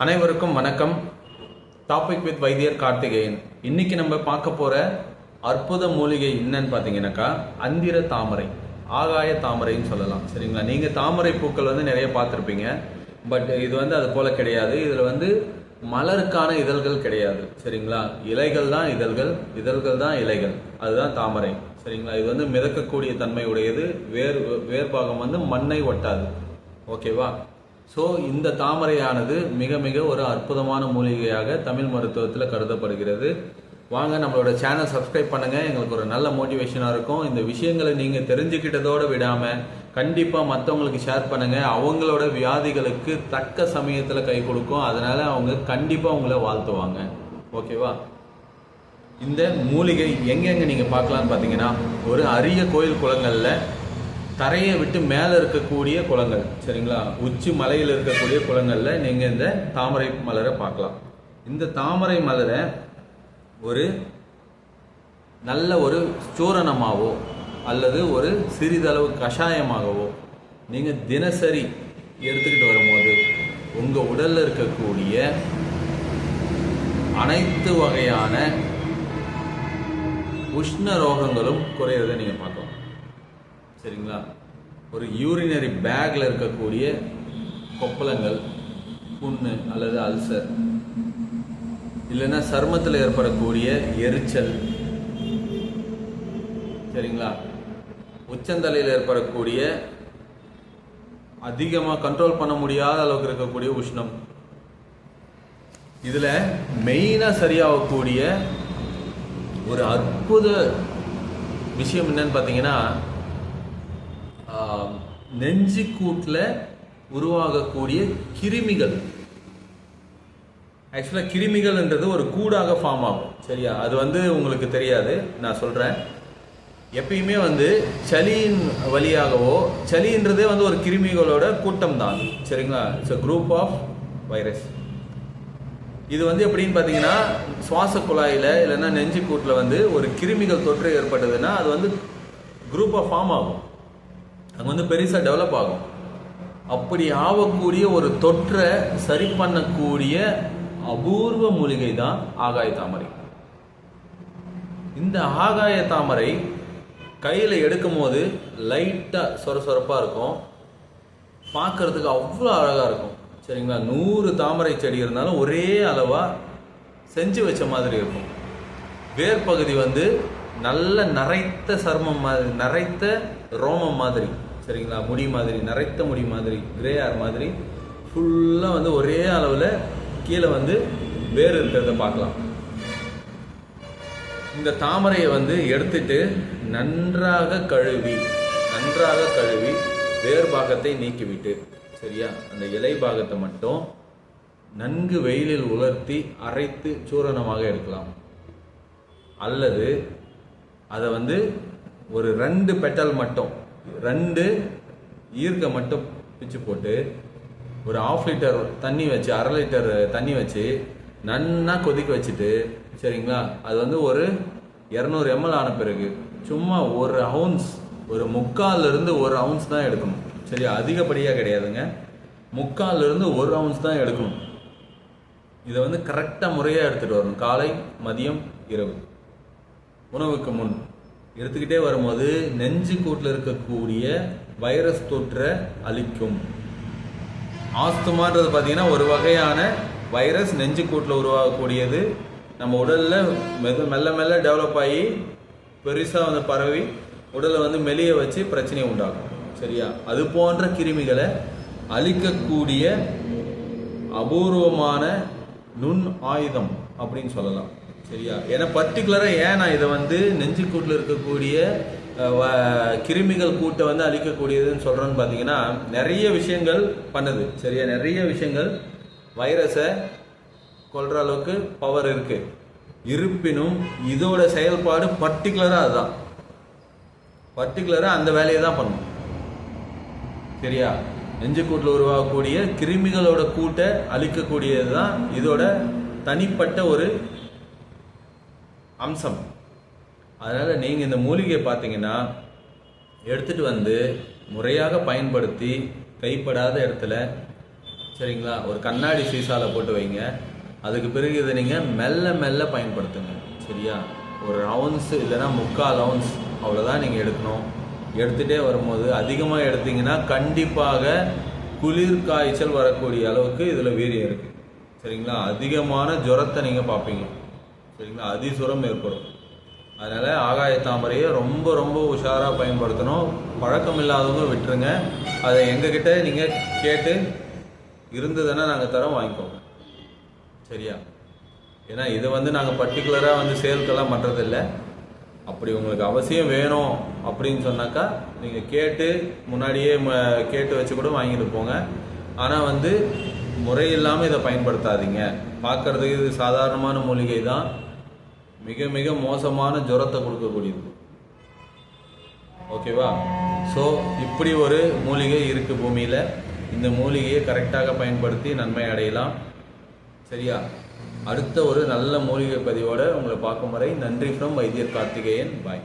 அனைவருக்கும் வணக்கம். Topic with வைத்தியர் கார்த்திகேயன். இன்னைக்கு நம்ம பார்க்க போற அற்புத மூலிகை என்னன்னு பார்த்தீங்கன்னாக்கா அந்திர தாமரை, ஆகாய தாமரைன்னு சொல்லலாம். சரிங்களா? நீங்க தாமரை பூக்கள் நிறைய பார்த்துருப்பீங்க. பட் இது அது போல கிடையாது. இதுல மலருக்கான இதழ்கள் கிடையாது. சரிங்களா? இலைகள் தான் இதழ்கள், இதழ்கள் தான் இலைகள். அதுதான் தாமரை. சரிங்களா? இது மிதக்கக்கூடிய தன்மை உடையது. வேர்பாகம் மண்ணை ஒட்டாது. ஓகேவா? ஸோ இந்த தாமரையானது மிக மிக ஒரு அற்புதமான மூலிகையாக தமிழ் மருத்துவத்தில் கருதப்படுகிறது. வாங்க நம்மளோட சேனல் சப்ஸ்கிரைப் பண்ணுங்கள். எங்களுக்கு ஒரு நல்ல மோட்டிவேஷனாக இருக்கும். இந்த விஷயங்களை நீங்கள் தெரிஞ்சுக்கிட்டதோடு விடாமல் கண்டிப்பாக மற்றவங்களுக்கு ஷேர் பண்ணுங்கள். அவங்களோட வியாதிகளுக்கு தக்க சமயத்தில் கை கொடுக்கும். அதனால் அவங்க கண்டிப்பாக உங்களை வாழ்த்துவாங்க. ஓகேவா? இந்த மூலிகை எங்கெங்கே நீங்கள் பார்க்கலான்னு பார்த்தீங்கன்னா, ஒரு அரிய கோயில் குளங்களில், தரையை விட்டு மேலே இருக்கக்கூடிய குளங்கள், சரிங்களா, உச்சி மலையில் இருக்கக்கூடிய குளங்களில் நீங்கள் இந்த தாமரை மலரை பார்க்கலாம். இந்த தாமரை மலரை ஒரு நல்ல ஒரு சூரணமாகவோ அல்லது ஒரு சிறிதளவு கஷாயமாகவோ நீங்கள் தினசரி எடுத்துக்கிட்டு வரும்போது உங்கள் உடலில் இருக்கக்கூடிய அனைத்து வகையான உஷ்ண ரோகங்களும் குறையிறதை நீங்கள் பார்க்கலாம். சரிங்களா? ஒரு யூரினரி பேக்கில் இருக்கக்கூடிய கொப்பளங்கள், புண்ணு அல்லது அல்சர், இல்லைன்னா சருமத்தில் ஏற்படக்கூடிய எரிச்சல், சரிங்களா, உச்சந்தலையில் ஏற்படக்கூடிய அதிகமாக கண்ட்ரோல் பண்ண முடியாத அளவுக்கு இருக்கக்கூடிய உஷ்ணம், இதில் மெயினாக சரியாகக்கூடிய ஒரு அற்புத விஷயம் என்னன்னு பார்த்தீங்கன்னா, நெஞ்சு கூட்டில் உருவாகக்கூடிய கிருமிகள். ஆக்சுவலாக கிருமிகள்ன்றது ஒரு கூடாக ஃபார்ம் ஆகும். சரியா? அது உங்களுக்கு தெரியாது, நான் சொல்கிறேன். எப்பயுமே சளியின் வழியாகவோ, சளின்றதே ஒரு கிருமிகளோட கூட்டம் தான். சரிங்களா? It's a group of virus. இது எப்படின்னு பார்த்தீங்கன்னா, சுவாச குழாயில் இல்லைன்னா நெஞ்சு கூட்டில் ஒரு கிருமிகள் தொற்று ஏற்பட்டதுன்னா அது குரூப்பாக ஃபார்ம் ஆகும். அது பெருசாக டெவலப் ஆகும். அப்படி ஆகக்கூடிய ஒரு தொற்றை சரி பண்ணக்கூடிய அபூர்வ மூலிகை தான் ஆகாய தாமரை. இந்த ஆகாய தாமரை கையில் எடுக்கும் போது லைட்டாக சொரசொரப்பாக இருக்கும். பார்க்கறதுக்கு அவ்வளோ அழகாக இருக்கும். சரிங்களா? 100 தாமரை செடி இருந்தாலும் ஒரே அளவாக செஞ்சு வச்ச மாதிரி இருக்கும். வேர் பகுதி நல்ல நரைத்த சர்மம் மாதிரி, நரைத்த ரோமம் மாதிரி, சரிங்களா, முடி மாதிரி, நரைத்த முடி மாதிரி, கிரே ஹேர் மாதிரி ஃபுல்லாக ஒரே அளவில் கீழே வேர் இருக்கிறத பார்க்கலாம். இந்த தாமரையை எடுத்துட்டு நன்றாக கழுவி வேர் பாகத்தை நீக்கிவிட்டு, சரியா, அந்த இலை பாகத்தை மட்டும் நன்கு வெயிலில் உலர்த்தி அரைத்து சூரணமாக எடுக்கலாம். அல்லது அதை ஒரு 2 பெட்டல் மட்டும், 2 ஈர்க்க மட்டும் பிச்சு போட்டு ஒரு 1/2 லிட்டர் தண்ணி வச்சு, 1/2 லிட்டர் தண்ணி வச்சு நன்னா கொதிக்க வச்சுட்டு, சரிங்களா, அது ஒரு 200 ml ஆன பிறகு சும்மா 1 ounce, ஒரு 3/4 1 ounce தான் எடுக்கணும். சரியா? அதிகப்படியாக கிடையாதுங்க. 3/4 1 ounce தான் எடுக்கணும். இதை கரெக்டாக முறையாக எடுத்துகிட்டு வரணும். காலை, மதியம், இரவு, உணவுக்கு முன் எடுத்துக்கிட்டே வரும்போது நெஞ்சு கூட்டில் இருக்கக்கூடிய வைரஸ் தொற்றை அழிக்கும். ஆஸ்துமான்றது பார்த்தீங்கன்னா ஒரு வகையான வைரஸ், நெஞ்சு கூட்டில் உருவாகக்கூடியது. நம்ம உடலில் மெல்ல மெல்ல டெவலப் ஆகி பெருசாக பரவி உடலை மெலிய வச்சு பிரச்சனையை உண்டாகும். சரியா? அது போன்ற கிருமிகளை அழிக்கக்கூடிய அபூர்வமான நுண் ஆயுதம் அப்படின்னு சொல்லலாம். சரியா? ஏன்னா பர்டிகுலராக ஏன் நான் இதை நெஞ்சு கூட்டில் இருக்கக்கூடிய கிருமிகள் கூட்டை அழிக்கக்கூடியதுன்னு சொல்கிறேன்னு பார்த்தீங்கன்னா, நிறைய விஷயங்கள் பண்ணுது. சரியா? நிறைய விஷயங்கள் வைரஸை கொல்ற அளவுக்கு பவர் இருக்கு. இருப்பினும் இதோட செயல்பாடு பர்டிகுலராக அதுதான், பர்டிகுலராக அந்த வேலையை தான் பண்ணும். சரியா? நெஞ்சு கூட்டில் உருவாகக்கூடிய கிருமிகளோட கூட்டை அழிக்கக்கூடியது தான் இதோட தனிப்பட்ட ஒரு அம்சம். அதனால் நீங்கள் இந்த மூலிகையை பார்த்தீங்கன்னா எடுத்துகிட்டு முறையாக பயன்படுத்தி கைப்படாத இடத்துல சரிங்களா? ஒரு கண்ணாடி சீசால போட்டு வைங்க. அதுக்கு பிறகு இதை நீங்கள் மெல்ல மெல்ல பயன்படுத்துங்க. சரியா? ஒரு அவுன்ஸ் இல்லைன்னா 3/4 அவுன்ஸ் அவ்வளோதான் நீங்கள் எடுக்கணும். எடுத்துகிட்டே வரும்போது அதிகமாக எடுத்தீங்கன்னா கண்டிப்பாக குளிர் காய்ச்சல் வரக்கூடிய அளவுக்கு இதில் வீரியம் இருக்குது. சரிங்களா? அதிகமான ஜுரத்தை நீங்கள் பார்ப்பீங்க. சரிங்களா? அதிசுரம் ஏற்படும். அதனால் ஆகாய தாமரையை ரொம்ப ரொம்ப உஷாராக பயன்படுத்தணும். பழக்கம் இல்லாதவங்க விட்டுருங்க. அதை எங்ககிட்ட நீங்கள் கேட்டு இருந்ததுன்னா நாங்கள் தரோம், வாங்கிக்கோங்க. சரியா? ஏன்னா இதை நாங்கள் பர்டிகுலராக சேல்க்கெல்லாம் பண்ணுறதில்ல. அப்படி உங்களுக்கு அவசியம் வேணும் அப்படின்னு சொன்னாக்கா நீங்கள் கேட்டு முன்னாடியே கேட்டு வச்சு கூட வாங்கிட்டு போங்க. ஆனால் முறை இல்லாமல் இதை பயன்படுத்தாதீங்க. பார்க்கறதுக்கு இது சாதாரணமான மூலிகை தான், மிக மிக மோசமான ஜுரத்தை கொடுக்கக்கூடியது. ஓகேவா? ஸோ இப்படி ஒரு மூலிகை இருக்குது பூமியில். இந்த மூலிகையை கரெக்டாக பயன்படுத்தி நன்மை அடையலாம். சரியா? அடுத்த ஒரு நல்ல மூலிகை பதிவோடு உங்களை பார்க்கும் வரை நன்றி ஃப்ரம் வைத்தியர் கார்த்திகேயன். பாய்.